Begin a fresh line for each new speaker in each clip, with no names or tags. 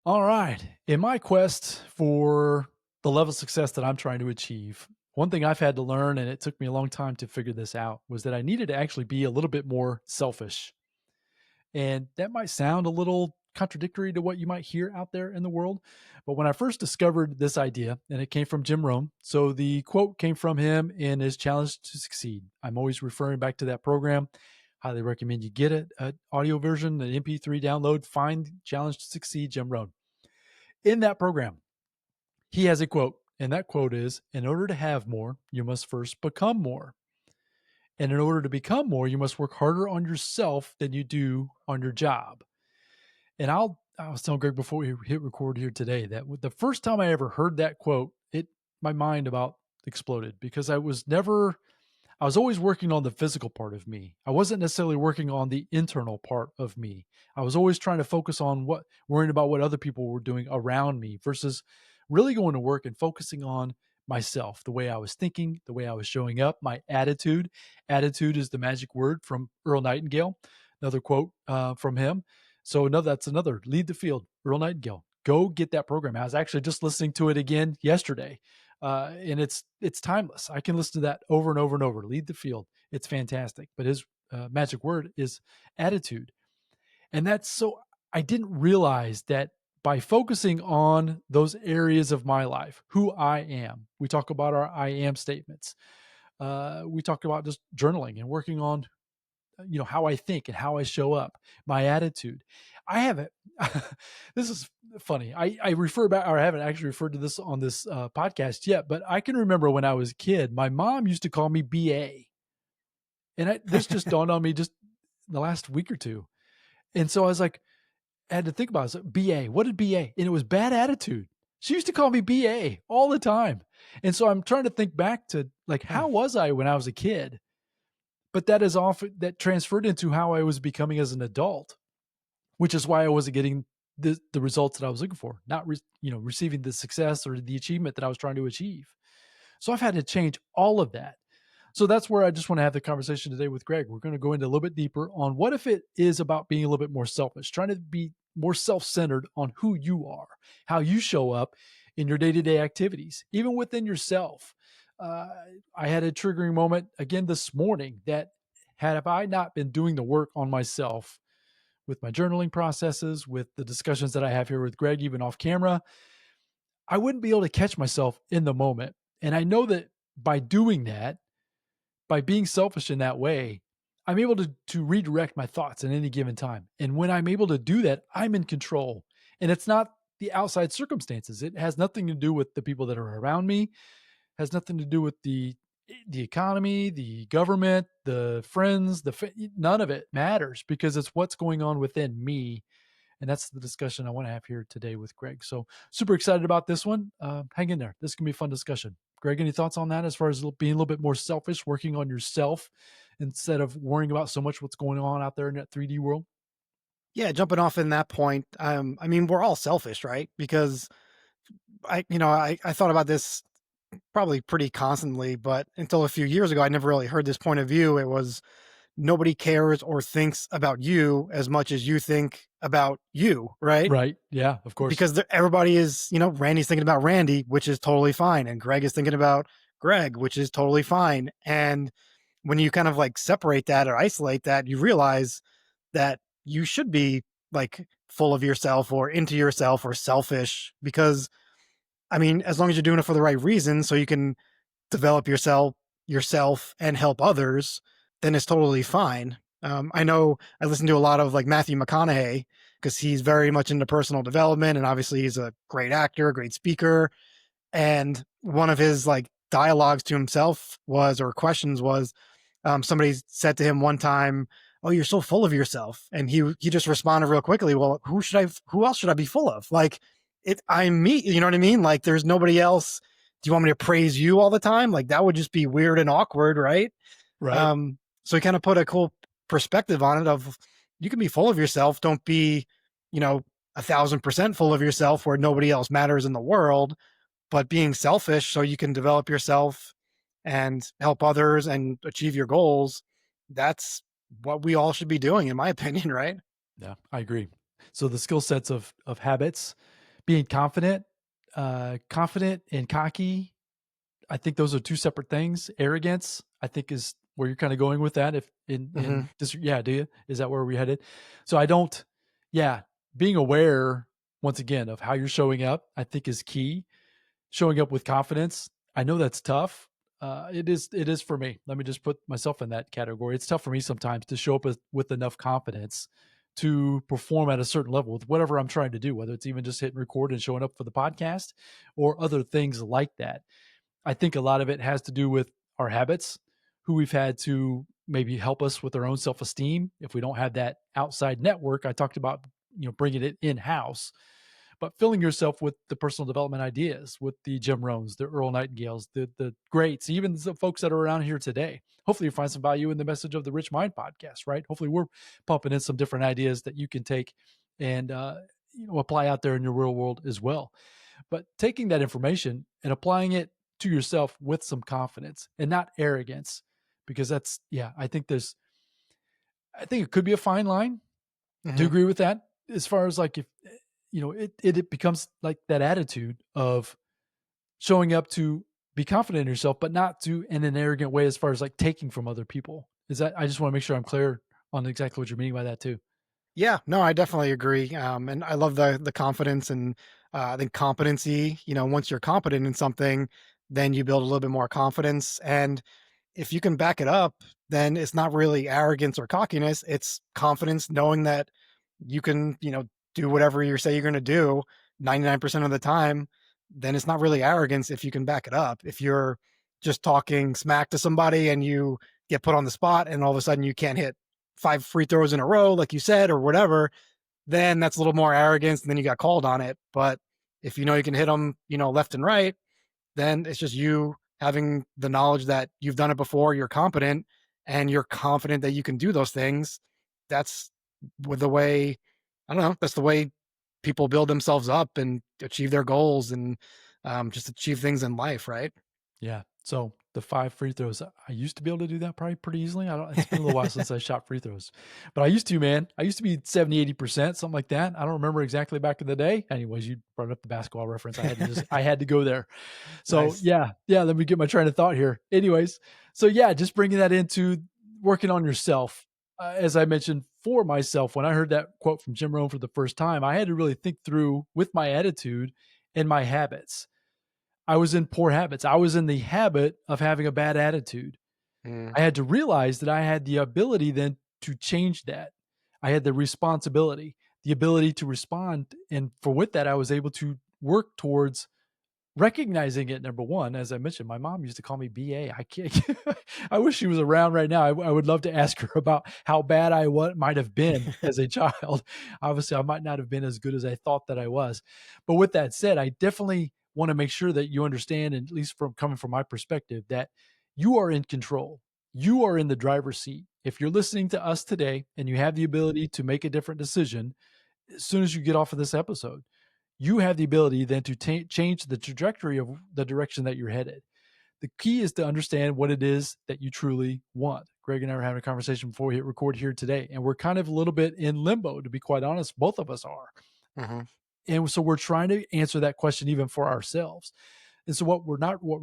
All right. In my quest for the level of success that I'm trying to achieve, one thing I've had to learn, and it took me a long time to figure this out, was that I needed to actually be a little bit more selfish. And that might sound a little contradictory to what you might hear out there in the world. But when I first discovered this idea, and it came from Jim Rohn, so the quote came from him in his Challenge to Succeed. I'm always referring back to that program. Highly recommend you get it, an audio version, an MP3 download, find Challenge to Succeed, Jim Rohn. In that program, he has a quote, and that quote is, in order to have more, you must first become more. And in order to become more, you must work harder on yourself than you do on your job. And I was telling Greg before we hit record here today that the first time I ever heard that quote, my mind about exploded because I was always working on the physical part of me. I wasn't necessarily working on the internal part of me. I was always trying to focus on worrying about what other people were doing around me versus really going to work and focusing on myself, the way I was thinking, the way I was showing up, my attitude. Attitude is the magic word from Earl Nightingale. Another quote from him. So that's another lead the field, Earl Nightingale. Go get that program. I was actually just listening to it again yesterday. And it's timeless. I can listen to that over and over and over. Lead the field. It's fantastic. But his magic word is attitude, and that's so. I didn't realize that by focusing on those areas of my life, who I am. We talk about our I am statements. We talk about just journaling and working on how I think and how I show up, my attitude. I haven't this is funny. I refer back, or I haven't actually referred to this on this podcast yet, but I can remember when I was a kid, my mom used to call me BA. And this just dawned on me just the last week or two. And so I was like, I had to think about it. So, BA, what did BA? And it was bad attitude. She used to call me BA all the time. And so I'm trying to think back to like,
Hmm.
how was I when I was a kid? But that transferred into how I was becoming as an adult, which is why I wasn't getting the results that I was looking for, not receiving the success or the achievement that I was trying to achieve. So I've had to change all of that. So that's where I just want to have the conversation today with Greg. We're going to go into a little bit deeper on what if it is about being a little bit more selfish, trying to be more self-centered on who you are, how you show up in your day-to-day activities, even within yourself. Uh, I had a triggering moment again this morning that had I not been doing the work on myself with my journaling processes, with the discussions that I have here with Greg, even off camera, I wouldn't be able to catch myself in the moment. And I know that by doing that, by being selfish in that way, I'm able to redirect my thoughts at any given time. And when I'm able to do that, I'm in control. And it's not the outside circumstances. It has nothing to do with the people that are around me, has nothing to do with the economy, the government, the friends, none of it matters because it's what's going on within me. And that's the discussion I want to have here today with Greg. So super excited about this one. Hang in there. This can be a fun discussion. Greg, any thoughts on that as far as being a little bit more selfish, working on yourself instead of worrying about so much what's going on out there in that 3D world?
Yeah, jumping off in that point, I mean, we're all selfish, right? Because I thought about this probably pretty constantly, but until a few years ago, I never really heard this point of view. It was nobody cares or thinks about you as much as you think about you, right?
Right. Yeah, of course.
Because everybody is, Randy's thinking about Randy, which is totally fine, and Greg is thinking about Greg, which is totally fine. And when you kind of like separate that or isolate that, you realize that you should be like full of yourself or into yourself or selfish because I mean, as long as you're doing it for the right reason, so you can develop yourself and help others, then it's totally fine. I know I listen to a lot of like Matthew McConaughey because he's very much into personal development and obviously he's a great actor, a great speaker. And one of his like dialogues to himself was, or questions was, somebody said to him one time, "Oh, you're so full of yourself," and he just responded real quickly, "Well, who else should I be full of? Like, I'm me. You know what I mean? Like, there's nobody else. Do you want me to praise you all the time? Like, that would just be weird and awkward, right?"
Right.
So he kind of put a cool perspective on it of you can be full of yourself. Don't be, you know, 1,000% full of yourself where nobody else matters in the world, but being selfish so you can develop yourself and help others and achieve your goals. That's what we all should be doing, in my opinion, right?
Yeah, I agree. So the skill sets of habits being confident, confident and cocky, I think those are 2 separate things. Arrogance, I think, is where you're kinda going with that if in
Mhm.
this yeah, do you? Is that where we headed? So I don't yeah, being aware, once again, of how you're showing up, I think is key. Showing up with confidence, I know that's tough. It is for me. Let me just put myself in that category. It's tough for me sometimes to show up with enough confidence to perform at a certain level with whatever I'm trying to do, whether it's even just hitting record and showing up for the podcast or other things like that. I think a lot of it has to do with our habits, who we've had to maybe help us with our own self-esteem. If we don't have that outside network, I talked about, bringing it in-house, but filling yourself with the personal development ideas, with the Jim Rohns, the Earl Nightingales, the greats, even the folks that are around here today. Hopefully, you find some value in the message of the Rich Mind podcast, right? Hopefully, we're pumping in some different ideas that you can take and apply out there in your real world as well. But taking that information and applying it to yourself with some confidence and not arrogance, because that's yeah, I think it could be a fine line. Do you
Mhm.
agree with that? As far as like if it becomes like that attitude of showing up to be confident in yourself, but not to in an arrogant way as far as like taking from other people. Is that I just want to make sure I'm clear on exactly what you're meaning by that too.
Yeah, no, I definitely agree. And I love the confidence and I think competency. Once you're competent in something, then you build a little bit more confidence. And if you can back it up, then it's not really arrogance or cockiness. It's confidence, knowing that you can, do whatever you say you're going to do 99% of the time. Then it's not really arrogance if you can back it up. If you're just talking smack to somebody and you get put on the spot and all of a sudden you can't hit 5 free throws in a row, like you said, or whatever, then that's a little more arrogance. And then you got called on it. But if you know you can hit them, left and right, then it's just you having the knowledge that you've done it before, you're competent, and you're confident that you can do those things. That's with the way, I don't know, that's the way people build themselves up and achieve their goals and just achieve things in life, right?
Yeah. So the 5 free throws, I used to be able to do that probably pretty easily. I don't It's been a little while since I shot free throws. But I used to, man. I used to be 70, 80%, something like that. I don't remember exactly back in the day. Anyways, you brought up the basketball reference. I had to go there. So
Nice.
yeah, yeah, let me get my train of thought here. Anyways, so yeah, just bringing that into working on yourself. As I mentioned for myself, when I heard that quote from Jim Rohn for the first time, I had to really think through with my attitude and my habits. I was in poor habits. I was in the habit of having a bad attitude.
Mm,
I had to realize that I had the ability then to change that. I had the responsibility, the ability to respond. And for with that, I was able to work towards recognizing it. Number one, as I mentioned, my mom used to call me BA. I can't, I wish she was around right now. I would love to ask her about how bad I might have been as a child. Obviously, I might not have been as good as I thought that I was. But with that said, I definitely want to make sure that you understand, and at least from coming from my perspective, that you are in control. You are in the driver's seat. If you're listening to us today and you have the ability to make a different decision as soon as you get off of this episode, you have the ability then to change the trajectory of the direction that you're headed. The key is to understand what it is that you truly want. Greg and I were having a conversation before we hit record here today, and we're kind of a little bit in limbo, to be quite honest. Both of us are.
mhm,
And so we're trying to answer that question even for ourselves. And so what we're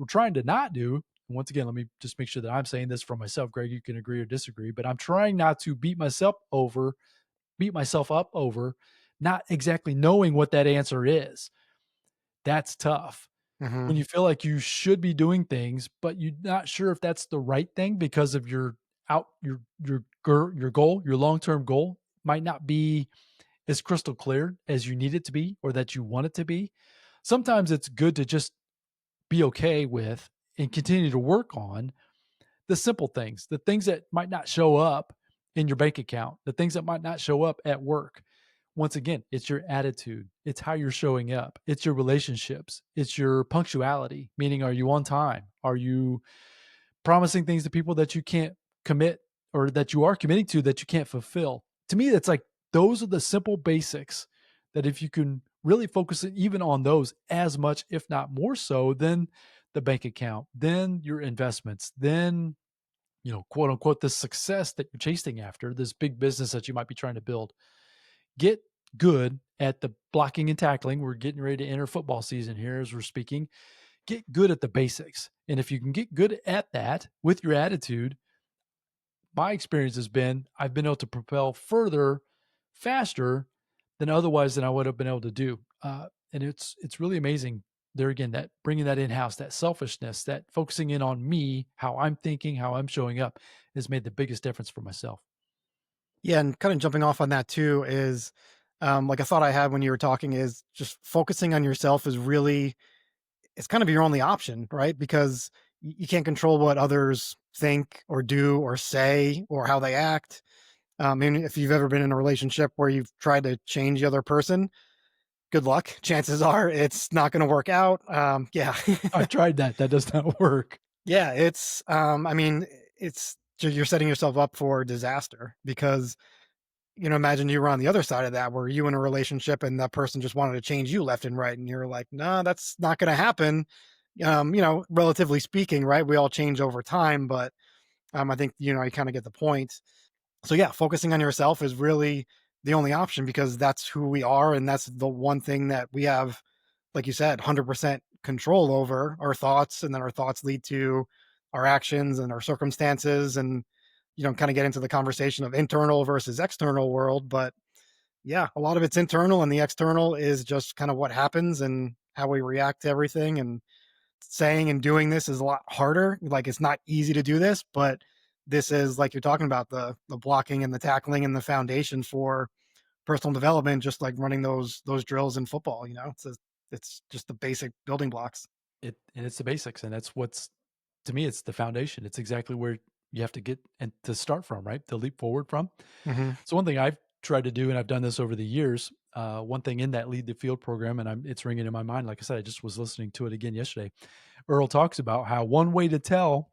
trying to not do, and once again, let me just make sure that I'm saying this for myself. Greg, you can agree or disagree, but I'm trying not to beat myself up over not exactly knowing what that answer is. That's tough.
mhm,
When you feel like you should be doing things, but you're not sure if that's the right thing because of your goal, your long-term goal might not be as crystal clear as you need it to be or that you want it to be. Sometimes it's good to just be okay with and continue to work on the simple things, the things that might not show up in your bank account, the things that might not show up at work. Once again, it's your attitude, it's how you're showing up, it's your relationships, it's your punctuality, meaning are you on time? Are you promising things to people that you can't commit or that you are committing to that you can't fulfill? To me, that's like those are the simple basics that if you can really focus even on those as much, if not more so, than the bank account, then your investments, then quote unquote, the success that you're chasing after, this big business that you might be trying to build. Get good at the blocking and tackling. We're getting ready to enter football season here as we're speaking. Get good at the basics. And if you can get good at that with your attitude, my experience has been I've been able to propel further, faster than I would have been able to do. And it's really amazing. There again, that bringing that in house, that selfishness, that focusing in on me, how I'm thinking, how I'm showing up, has made the biggest difference for myself.
Yeah, and kind of jumping off on that too is, like a thought I had when you were talking is just focusing on yourself is really it's kind of your only option, right? Because you can't control what others think or do or say or how they act. And if you've ever been in a relationship where you've tried to change the other person, good luck. Chances are it's not going to work out. Yeah,
I've tried that. That does not work.
yeah. It's, I mean, it's you're setting yourself up for disaster because imagine you were on the other side of that where you in a relationship and that person just wanted to change you left and right, and you're like, "No, that's not gonna happen." Relatively speaking, right? We all change over time, but, I think, you kinda get the point. So, yeah, focusing on yourself is really the only option because that's who we are, and that's the one thing that we have, like you said, 100% control over our thoughts, and then our thoughts lead to our actions and our circumstances, and, kinda get into the conversation of internal versus external world, but yeah, a lot of it's internal and the external is just kind of what happens and how we react to everything. And saying and doing this is a lot harder. Like it's not easy to do this, but this is like you're talking about the blocking and the tackling and the foundation for personal development, just like running those drills in football. It's just the basic building blocks.
It's the basics, and that's what's to me, it's the foundation. It's exactly where you have to get and to start from, right? To leap forward from.
Hmm.
So one thing I've tried to do, and I've done this over the years, one thing in that Lead the Field program, and it's ringing in my mind. Like I said, I just was listening to it again yesterday. Earl talks about how one way to tell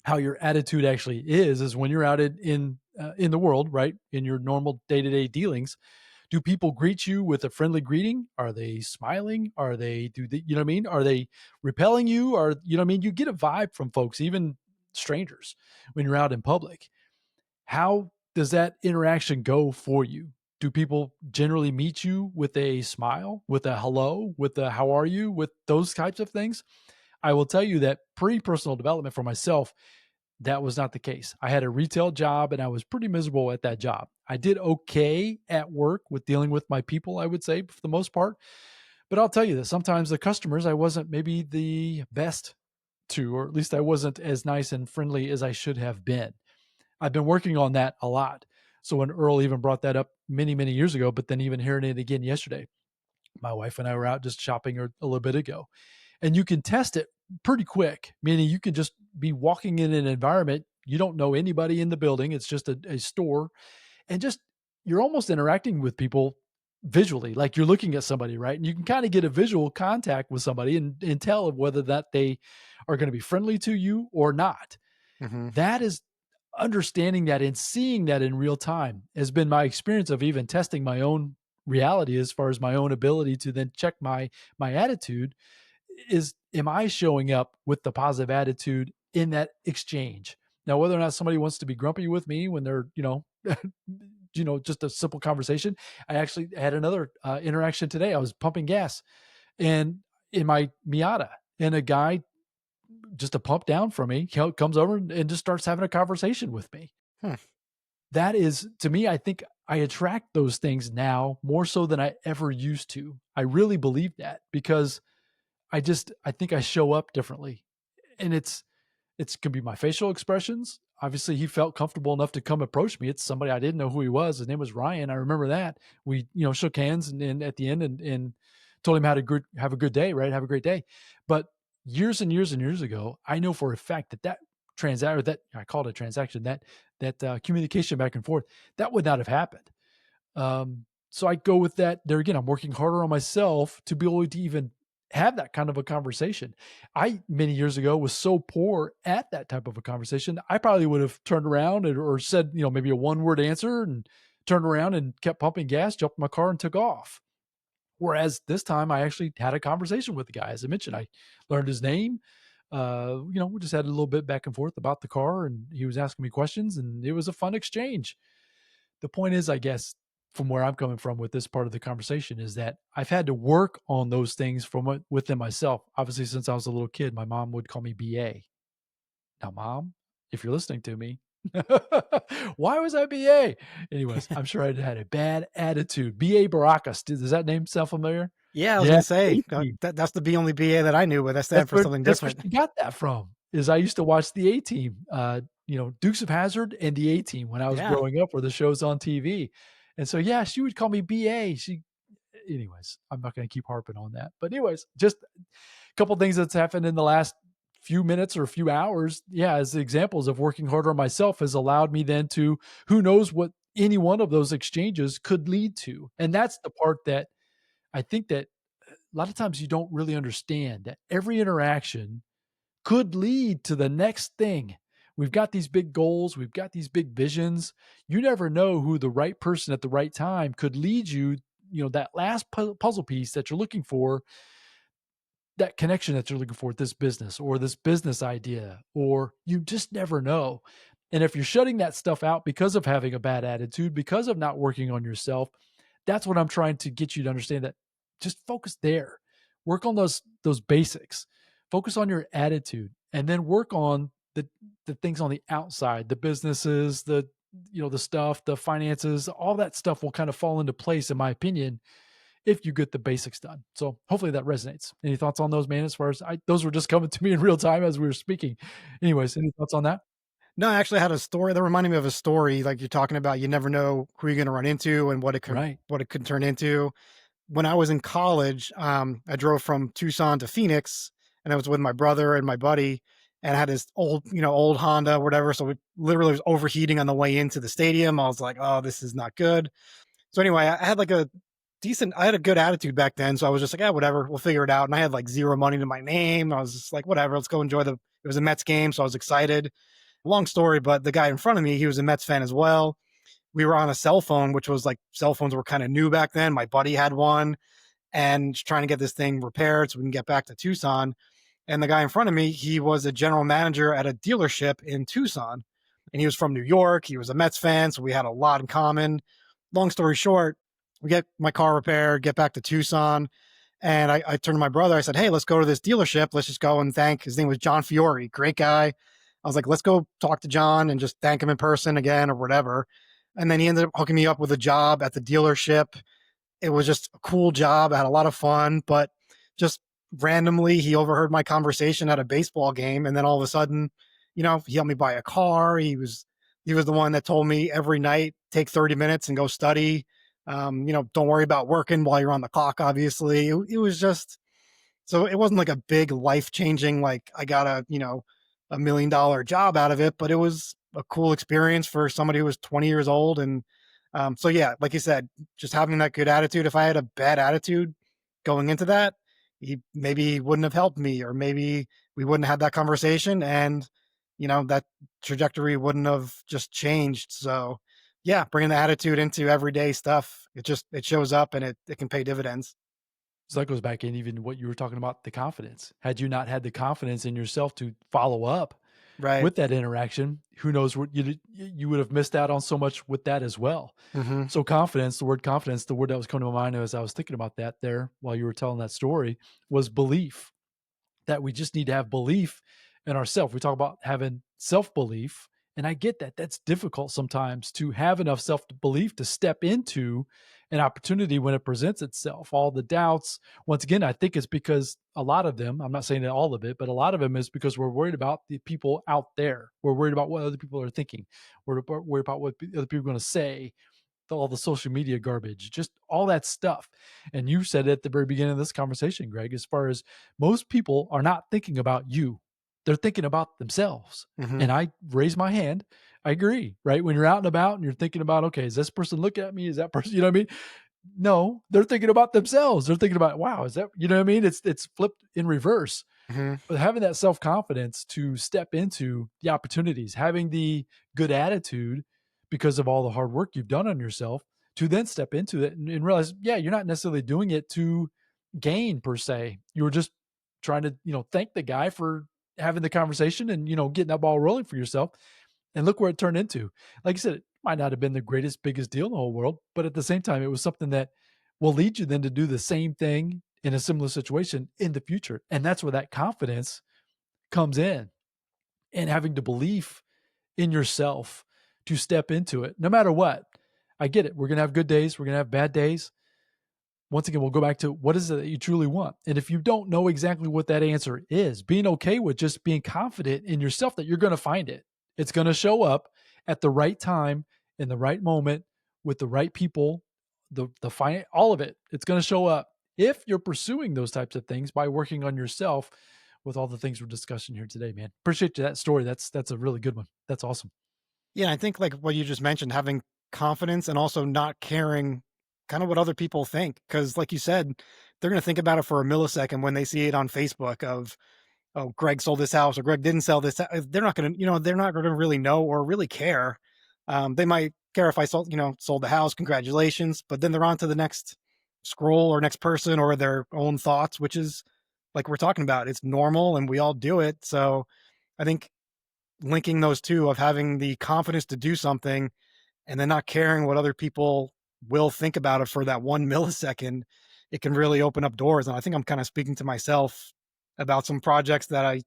how your attitude actually is when you're out in the world, right? In your normal day to day dealings, do people greet you with a friendly greeting? Are they smiling? Are they do they, you know what I mean? Are they repelling you? Or you know what I mean? You get a vibe from folks, even strangers, when you're out in public. How does that interaction go for you? Do people generally meet you with a smile, with a hello, with a how are you, with those types of things? I will tell you that pre personal development for myself, that was not the case. I had a retail job and I was pretty miserable at that job. I did okay at work with dealing with my people, I would say, for the most part. But I'll tell you that sometimes the customers, I wasn't maybe the best to, or at least I wasn't as nice and friendly as I should have been. I've been working on that a lot. So when Earl even brought that up many, many years ago, but then even hearing it again yesterday, my wife and I were out just shopping a little bit ago, and you can test it pretty quick, meaning you can just be walking in an environment. You don't know anybody in the building. It's just a store, and just you're almost interacting with people visually, like you're looking at somebody, right? And you can kind of get a visual contact with somebody and tell whether that they are going to be friendly to you or not.
Hmm.
That is understanding that and seeing that in real time has been my experience of even testing my own reality as far as my own ability to then check my attitude. Is am I showing up with the positive attitude in that exchange? Now, whether or not somebody wants to be grumpy with me when they're, just a simple conversation. I actually had another interaction today. I was pumping gas and in my Miata, and a guy just a pump down from me comes over and just starts having a conversation with me.
Hmm.
That is, to me, I think I attract those things now more so than I ever used to. I really believe that because I think I show up differently, and it's could be my facial expressions. Obviously, he felt comfortable enough to come approach me. It's somebody I didn't know who he was. His name was Ryan. I remember that. We, shook hands and at the end and told him how to have a good day, right? Have a great day. But years and years and years ago, I know for a fact that transact or that I called it transaction, that communication back and forth, that would not have happened. So I go with that. There again, I'm working harder on myself to be able to even have that kind of a conversation. I many years ago was so poor at that type of a conversation. I probably would have turned around or said, maybe a one word answer and turned around and kept pumping gas, jumped in my car and took off. Whereas this time I actually had a conversation with the guy. As I mentioned, I learned his name. We just had a little bit back and forth about the car and he was asking me questions and it was a fun exchange. The point is, I guess, from where I'm coming from with this part of the conversation is that I've had to work on those things from within myself. Obviously, since I was a little kid, my mom would call me BA. Now, mom, if you're listening to me, why was I BA? Anyways, I'm sure I had a bad attitude. BA Baracus. Does that name sound familiar?
Yeah, I was
Yeah,
gonna say
A-Team.
that's the only BA that I knew, but that
That's
stands for
where
something
that's where
different.
she got that from, is I used to watch the A-Team, Dukes of Hazzard and the A-Team when I was
Yeah.
growing up were the shows on TV. And so, yeah, she would call me BA. Anyways, I'm not gonna keep harping on that. But anyways, just a couple things that's happened in the last few minutes or a few hours, yeah, as examples of working harder on myself has allowed me then to who knows what any one of those exchanges could lead to. And that's the part that I think that a lot of times you don't really understand that every interaction could lead to the next thing. We've got these big goals, we've got these big visions. You never know who the right person at the right time could lead you, that last puzzle piece that you're looking for, that connection that you're looking for with this business or this business idea, or you just never know. And if you're shutting that stuff out because of having a bad attitude, because of not working on yourself, that's what I'm trying to get you to understand, that just focus there. Work on those basics. Focus on your attitude and then work on the things on the outside, the businesses, the stuff, the finances, all that stuff will kind of fall into place in my opinion if you get the basics done. So hopefully that resonates. Any thoughts on those, man? As far as those were just coming to me in real time as we were speaking. Anyways, any thoughts on that?
No, I actually had a story that reminded me of a story like you're talking about. You never know who you're gonna run into and
Right.
what it could turn into. When I was in college, I drove from Tucson to Phoenix, and I was with my brother and my buddy, and I had this old Honda, whatever. So it literally was overheating on the way into the stadium. I was like, "Oh, this is not good." So anyway, I had like I had a good attitude back then. So I was just like, "Yeah, whatever, we'll figure it out." And I had like zero money to my name. I was just like, "Whatever, let's go enjoy the." It was a Mets game, so I was excited. Long story, but the guy in front of me, he was a Mets fan as well. We were on a cell phone, which was like cell phones were kind of new back then. My buddy had one and trying to get this thing repaired so we can get back to Tucson. And the guy in front of me, he was a general manager at a dealership in Tucson. And he was from New York. He was a Mets fan, so we had a lot in common. Long story short, we get my car repaired, get back to Tucson. And I turned to my brother. I said, "Hey, let's go to this dealership. Let's just go and thank." His name was John Fiore, great guy. I was like, "Let's go talk to John and just thank him in person again or whatever." And then he ended up hooking me up with a job at the dealership. It was just a cool job. I had a lot of fun, but just randomly, he overheard my conversation at a baseball game, and then all of a sudden, he helped me buy a car. He was the one that told me every night, take 30 minutes and go study. Don't worry about working while you're on the clock. Obviously, it was just so it wasn't like a big life changing, like I got $1 million job out of it, but it was a cool experience for somebody who was 20 years old. And so, yeah, like you said, just having that good attitude. If I had a bad attitude going into that, he wouldn't have helped me, or maybe we wouldn't have had that conversation. And, that trajectory wouldn't have just changed. So, yeah, bringing the attitude into everyday stuff, it shows up and it can pay dividends.
So that goes back in even what you were talking about, the confidence. Had you not had the confidence in yourself to follow up
Right.
with that interaction, who knows what you would have missed out on so much with that as well.
Hmm.
So confidence, the word confidence, the word that was coming to my mind as I was thinking about that there while you were telling that story was belief. That we just need to have belief in ourselves. We talk about having self-belief, and I get that. That's difficult sometimes to have enough self-belief to step into an opportunity when it presents itself. All the doubts, once again, I think it's because a lot of them, I'm not saying that all of it, but a lot of them is because we're worried about the people out there. We're worried about what other people are thinking. We're worried about what other people are going to say, all the social media garbage, just all that stuff. And you said at the very beginning of this conversation, Greg, as far as most people are not thinking about you, they're thinking about themselves.
Hmm.
And I raise my hand. I agree, right? When you're out and about and you're thinking about, okay, is this person looking at me? Is that person, you know what I mean? No, they're thinking about themselves. They're thinking about, wow, is that, you know what I mean? It's flipped in reverse.
Hmm.
But having that self-confidence to step into the opportunities, having the good attitude because of all the hard work you've done on yourself, to then step into it and realize, yeah, you're not necessarily doing it to gain per se. You were just trying to, thank the guy for having the conversation and, getting that ball rolling for yourself. And look where it turned into. Like I said, Might not have been the greatest, biggest deal in the whole world, but at the same time, it was something that will lead you then to do the same thing in a similar situation in the future. And that's where that confidence comes in, and having the belief in yourself to step into it no matter what. I get it. We're going to have good days, we're going to have bad days. Once again, we'll go back to what is it that you truly want. And if you don't know exactly what that answer is, being okay with just being confident in yourself that you're going to find it. It's going to show up at the right time, in the right moment, with the right people, all of it. It's going to show up if you're pursuing those types of things by working on yourself with all the things we're discussing here today, man. Appreciate that story. That's a really good one. That's awesome.
Yeah, I think like what you just mentioned, having confidence and also not caring kind of what other people think. Cause like you said, they're going to think about it for a millisecond when they see it on Facebook of, oh, Greg sold this house or Greg didn't sell this. They're not going to, they're not going to really know or really care. They might care if I sold, sold the house, congratulations, but then they're on to the next scroll or next person or their own thoughts, which is like we're talking about. It's normal and we all do it. So I think linking those two of having the confidence to do something and then not caring what other people will think about it for that 1 millisecond, it can really open up doors. And I think I'm kind of speaking to myself about some projects that I,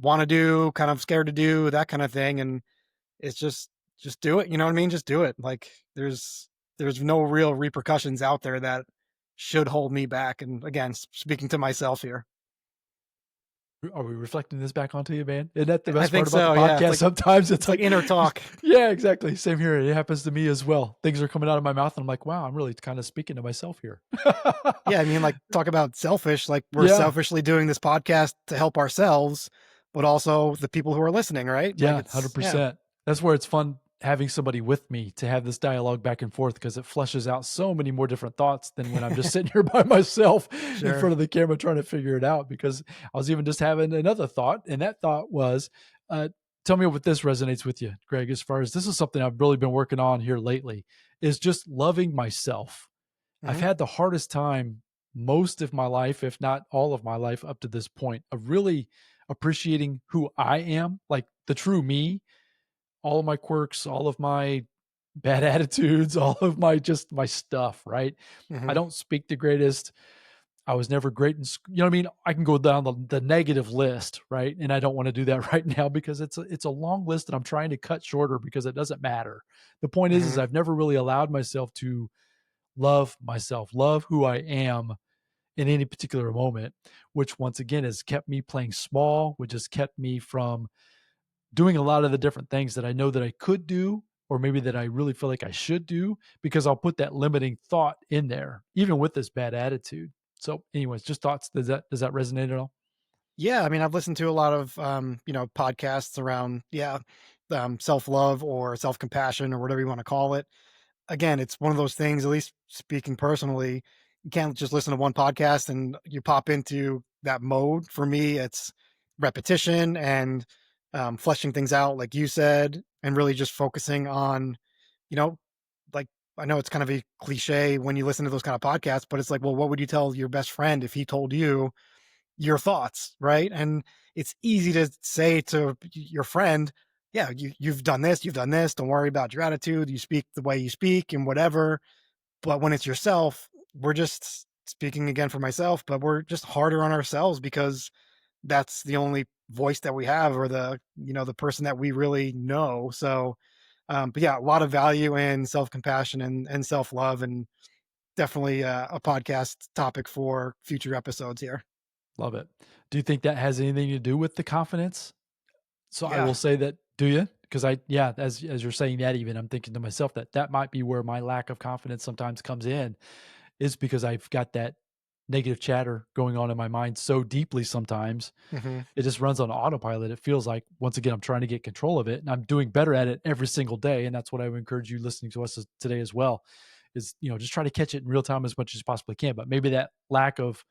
want to do, kind of scared to do, that kind of thing. And it's just do it. You know what I mean? Just do it. Like there's no real repercussions out there that should hold me back. And again, speaking to myself here.
Are we reflecting this back onto you, man? Isn't that the
I
best part
think
about the
so. Yeah.
podcast? Sometimes it's
It's like
like,
inner talk.
yeah, exactly. Same here. It happens to me as well. Things are coming out of my mouth, and I'm like, wow, I'm really kind of speaking to myself here.
Yeah, I mean, like, talk about selfish, like, we're
Yeah,
selfishly doing this podcast to help ourselves, but also the people who are listening, right? Like,
yeah,
it's yeah,
100%. That's where it's fun having somebody with me to have this dialogue back and forth, because it flushes out so many more different thoughts than when I'm just sitting here by myself in
sure.
front of the camera trying to figure it out. Because I was even just having another thought, and that thought was, tell me what this resonates with you, Greg, as far as this is something I've really been working on here lately, is just loving myself. I've
Mhm,
had the hardest time most of my life, if not all of my life up to this point, of really appreciating who I am, like the true me, all of my quirks, all of my bad attitudes, all of my just my stuff, right? I
mhm,
don't speak the greatest. I was never great in you know what I mean? I can go down the negative list, right? And I don't want to do that right now because it's a long list that I'm trying to cut shorter because it doesn't matter. The point is
mhm,
I've never really allowed myself, love who I am in any particular moment, which once again has kept me playing small, which has kept me from doing a lot of the different things that I know that I could do, or maybe that I really feel like I should do, because I'll put that limiting thought in there, even with this bad attitude. So, anyways, just thoughts. Does that resonate at all?
yeah, I mean, I've listened to a lot of, podcasts around, yeah, self-love or self-compassion or whatever you wanna call it. Again, it's one of those things, at least speaking personally, you can't just listen to one podcast and you pop into that mode. For me, it's repetition and fleshing things out, like you said, and really just focusing on, you know, like I know it's kind of a cliche when you listen to those kind of podcasts, but it's like, well, what would you tell your best friend if he told you your thoughts, right? And it's easy to say to your friend, yeah, you've done this, you've done this. Don't worry about your attitude. You speak the way you speak and whatever. But when it's yourself, we're just speaking again for myself, but we're just harder on ourselves because that's the only voice that we have or the person that we really know. So, but yeah, a lot of value in self-compassion and self-love and definitely a podcast topic for future episodes here.
Love it. Do you think that has anything to do with the confidence? So I
Yeah.
will say that. Do you? Because yeah, as you're saying that, even I'm thinking to myself that that might be where my lack of confidence sometimes comes in, is because I've got that negative chatter going on in my mind so deeply sometimes.
Hmm.
It just runs on autopilot. It feels like, once again, I'm trying to get control of it, and I'm doing better at it every single day. And that's what I would encourage you listening to us today as well, is, just try to catch it in real time as much as you possibly can. But maybe that lack of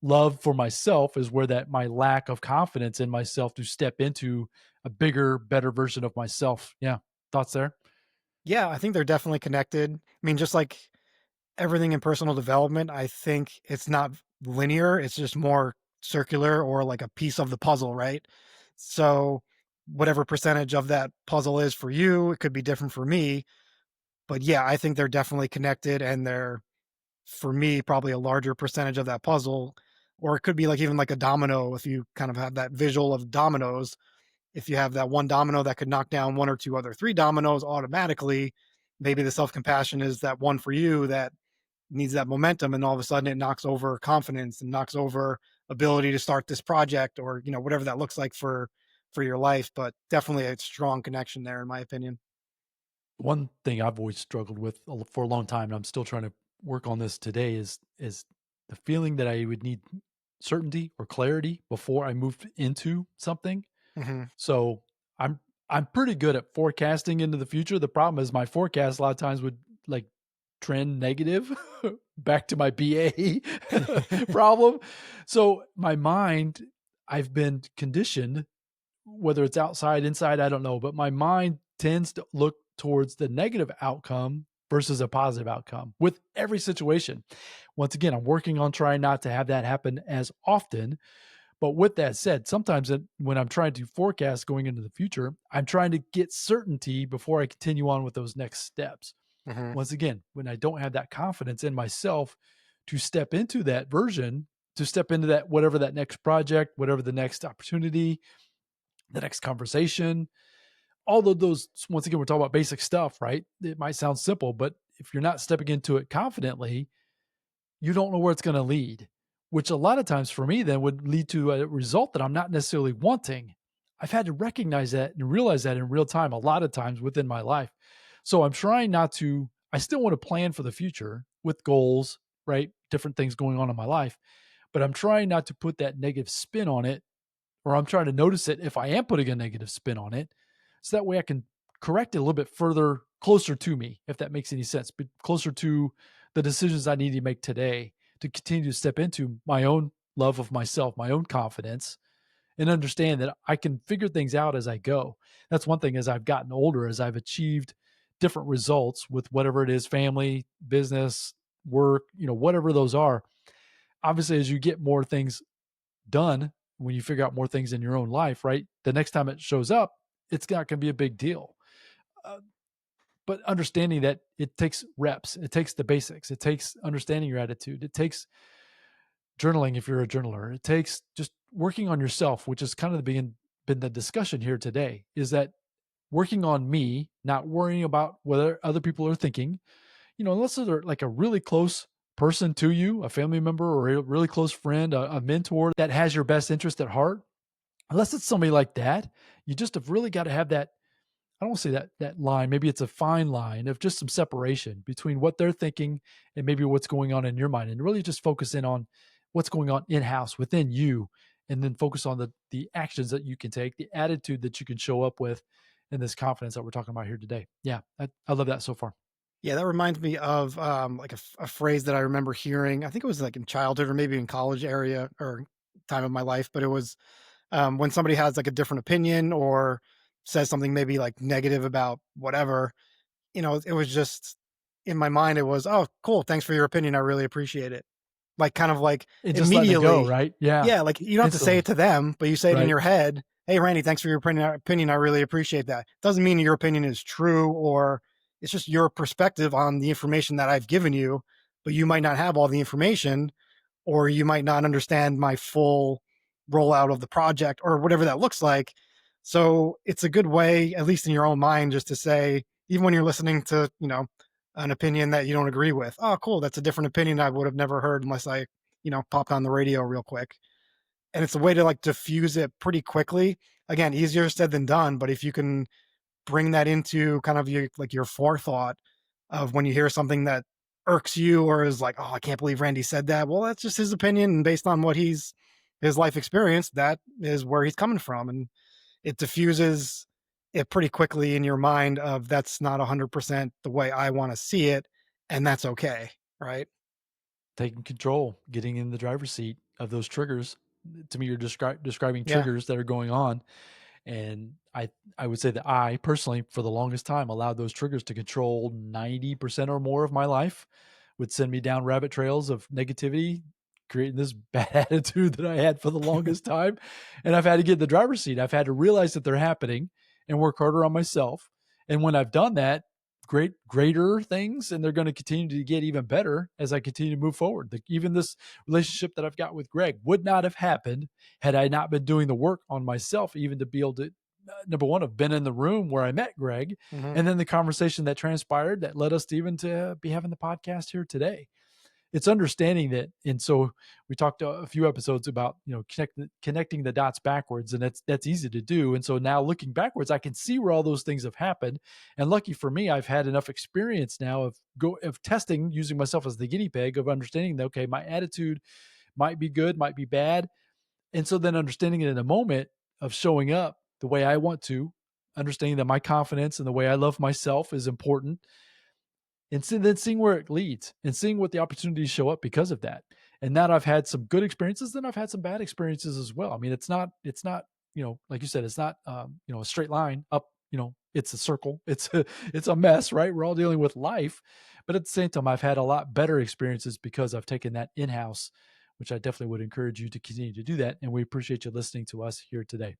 love for myself is where that my lack of confidence in myself to step into a bigger, better version of myself. Yeah. Thoughts there?
Yeah, I think they're definitely connected. I mean, just like everything in personal development, I think it's not linear. It's just more circular or like a piece of the puzzle, right? So whatever percentage of that puzzle is for you. It could be different for me. But yeah, I think they're definitely connected and they're, for me, probably a larger percentage of that puzzle. Or it could be like even like a domino if you kind of have that visual of dominoes. If you have that one domino that could knock down one or two other three dominoes automatically, maybe the self compassion is that one for you that needs that momentum, and all of a sudden it knocks over confidence and knocks over ability to start this project, or whatever that looks like for your life. But definitely a strong connection there, in my opinion.
One thing I've always struggled with for a long time, and I'm still trying to work on this today, is the feeling that I would need certainty or clarity before I moved into something.
Hmm.
So I'm I'm pretty good at forecasting into the future. The problem is my forecast a lot of times would like trend negative back to my BA problem. So my mind, I've been conditioned, whether it's outside, inside, I don't know, but my mind tends to look towards the negative outcome versus a positive outcome with every situation. Once again, I'm working on trying not to have that happen as often. But with that said, sometimes when I'm trying to forecast going into the future, I'm trying to get certainty before I continue on with those next steps.
Hmm.
Once again, when I don't have that confidence in myself to step into that version, to step into that, whatever that next project, whatever the next opportunity, the next conversation, all of those, once again, we're talking about basic stuff, right? It might sound simple, but if you're not stepping into it confidently, you don't know where it's going to lead, which a lot of times for me then would lead to a result that I'm not necessarily wanting. I've had to recognize that and realize that in real time a lot of times within my life. So I'm trying not to, I still want to plan for the future with goals, right? Different things going on in my life, but I'm trying not to put that negative spin on it, or I'm trying to notice it if I am putting a negative spin on it. So that way I can correct it a little bit further, closer to me, if that makes any sense, but closer to the decisions I need to make today to continue to step into my own love of myself, my own confidence, and understand that I can figure things out as I go. That's one thing as I've gotten older, as I've achieved different results with whatever it is, family, business, work, whatever those are. Obviously, as you get more things done, when you figure out more things in your own life, right? The next time it shows up, it's not going to be a big deal. Uh, but understanding that it takes reps, it takes the basics, it takes understanding your attitude, it takes journaling if you're a journaler, it takes just working on yourself, which is kind of been the discussion here today. Is that working on me, not worrying about whether other people are thinking, unless they're like a really close person to you, a family member or a really close friend, a mentor that has your best interest at heart. Unless it's somebody like that, you just have really got to have that. I don't want to say that line. Maybe it's a fine line of just some separation between what they're thinking and maybe what's going on in your mind, and really just focus in on what's going on in house within you, and then focus on the actions that you can take, the attitude that you can show up with, and this confidence that we're talking about here today. Yeah, I love that so far.
Yeah, that reminds me of like a phrase that I remember hearing. I think it was like in childhood or maybe in college area or time of my life, but it was when somebody has like a different opinion or says something maybe like negative about whatever. It was just in my mind. It was, oh, cool. Thanks for your opinion. I really appreciate it. Like, kind of like
And just letting it go,
immediately.
right? Yeah,
Yeah, like, you don't have to say
instantly,
it to them, but you say it in
right?
your head. "Hey, Randy, thanks for your opinion. I really appreciate that." Doesn't mean your opinion is true, or it's just your perspective on the information that I've given you, but you might not have all the information, or you might not understand my full rollout of the project or whatever that looks like. So, it's a good way, at least in your own mind, just to say, even when you're listening to, an opinion that you don't agree with, "Oh, cool. That's a different opinion I would have never heard unless I popped on the radio real quick." And it's a way to like diffuse it pretty quickly. Again, easier said than done, but if you can bring that into kind of your forethought of when you hear something that irks you or is like, "Oh, I can't believe Randy said that." Well, that's just his opinion, and based on what his life experience, that is where he's coming from, and it diffuses it pretty quickly in your mind of that's not 100% the way I want to see it, and that's okay, right?
Taking control, getting in the driver's seat of those triggers. To me, you're describing
Yeah.
triggers that are going on. And I would say that I personally, for the longest time, allowed those triggers to control 90% or more of my life, would send me down rabbit trails of negativity, creating this bad attitude that I had for the longest time. And I've had to get in the driver's seat. I've had to realize that they're happening and work harder on myself. And when I've done that, greater things, and they're going to continue to get even better as I continue to move forward. Even this relationship that I've got with Greg would not have happened had I not been doing the work on myself, even to be able to, number one, have been in the room where I met Greg,
Hmm.
and then the conversation that transpired that led us to even to be having the podcast here today. It's understanding that. And so we talked a few episodes about, connecting the dots backwards, and that's easy to do. And so now looking backwards, I can see where all those things have happened. And lucky for me, I've had enough experience now of testing, using myself as the guinea pig, of understanding that, okay, my attitude might be good, might be bad. And so then understanding it in a moment of showing up the way I want to, understanding that my confidence and the way I love myself is important, and then seeing where it leads and seeing what the opportunities show up because of that. And now I've had some good experiences, then I've had some bad experiences as well. I mean, it's not, like you said, it's not, a straight line up, it's a circle. It's a mess, right? We're all dealing with life. But at the same time, I've had a lot better experiences because I've taken that in-house, which I definitely would encourage you to continue to do that. And we appreciate you listening to us here today.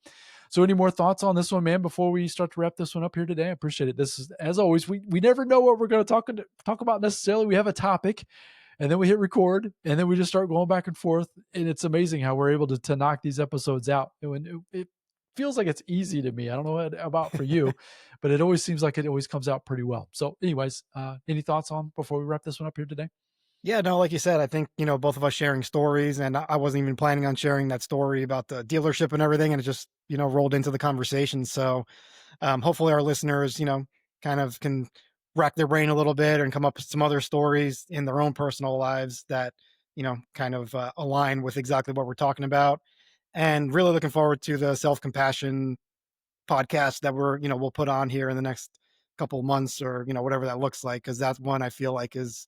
So, any more thoughts on this one, man, before we start to wrap this one up here today? I appreciate it. This is, as always, we never know what we're going to talk about necessarily. We have a topic, and then we hit record, and then we just start going back and forth. And it's amazing how we're able to knock these episodes out. And when it feels like it's easy to me. I don't know what about for you, but it always seems like it always comes out pretty well. So, anyways, any thoughts on before we wrap this one up here today?
Yeah, no, like you said, I think, both of us sharing stories, and I wasn't even planning on sharing that story about the dealership and everything, and it just, rolled into the conversation. So, hopefully our listeners, kind of can rack their brain a little bit and come up with some other stories in their own personal lives that, kind of align with exactly what we're talking about. And really looking forward to the self-compassion podcast that we'll put on here in the next couple of months, or, whatever that looks like. Cause that's one I feel like is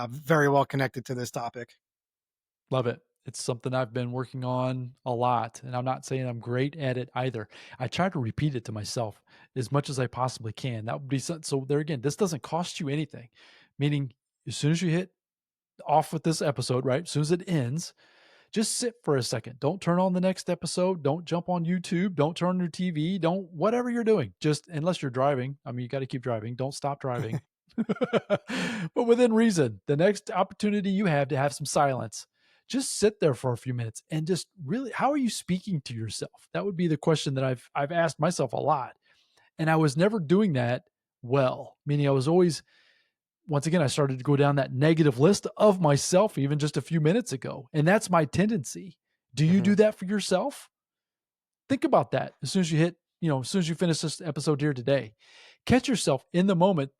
very well connected to this topic.
Love it. It's something I've been working on a lot, and I'm not saying I'm great at it either. I try to repeat it to myself as much as I possibly can. That would be so there again, this doesn't cost you anything. Meaning, as soon as you hit off with this episode, right? As soon as it ends, just sit for a second. Don't turn on the next episode. Don't jump on YouTube. Don't turn on your TV. Don't, whatever you're doing. Just, unless you're driving. I mean, you got to keep driving. Don't stop driving. But within reason, the next opportunity you have to have some silence, just sit there for a few minutes and just really, how are you speaking to yourself? That would be the question that I've asked myself a lot. And I was never doing that well, meaning I was always, once again, I started to go down that negative list of myself even just a few minutes ago. And that's my tendency. Do you
Hmm.
do that for yourself? Think about that as soon as you hit, as soon as you finish this episode here today. Catch yourself in the moment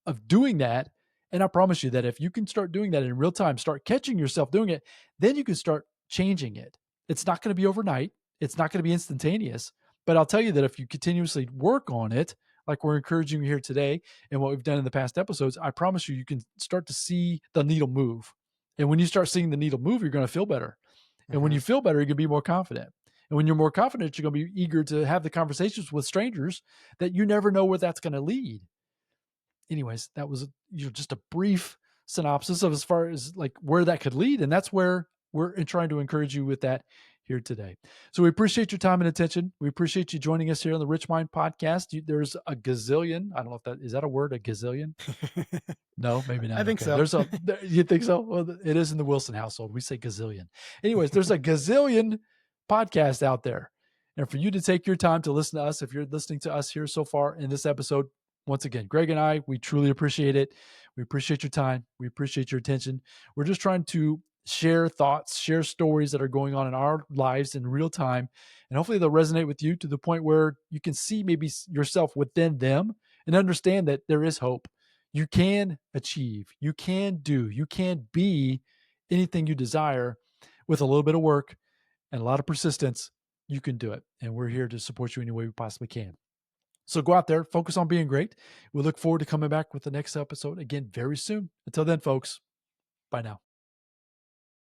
of doing that. And I promise you that if you can start doing that in real time, start catching yourself doing it, then you can start changing it. It's not going to be overnight, it's not going to be instantaneous. But I'll tell you that if you continuously work on it, like we're encouraging you here today and what we've done in the past episodes, I promise you, you can start to see the needle move. And when you start seeing the needle move, you're going to feel better. And when
Hmm.
you feel better, you're going to be more confident. And when you're more confident, you're going to be eager to have the conversations with strangers that you never know where that's going to lead. Anyways, that was just a brief synopsis of as far as like where that could lead. And that's where we're trying to encourage you with that here today. So we appreciate your time and attention. We appreciate you joining us here on the Rich Mind Podcast. There's a gazillion. I don't know if that is that a word, a gazillion? No, maybe
I
not.
think
Okay.
so.
You think so? Well, it is in the Wilson household. We say gazillion. Anyways, there's a gazillion podcasts out there. And for you to take your time to listen to us, if you're listening to us here so far in this episode, once again, Greg and I, we truly appreciate it. We appreciate your time. We appreciate your attention. We're just trying to share thoughts, share stories that are going on in our lives in real time. And hopefully they'll resonate with you to the point where you can see maybe yourself within them and understand that there is hope. You can achieve, you can do, you can be anything you desire with a little bit of work and a lot of persistence. You can do it. And we're here to support you any way we possibly can. So go out there, focus on being great. We look forward to coming back with the next episode again very soon. Until then, folks, bye now.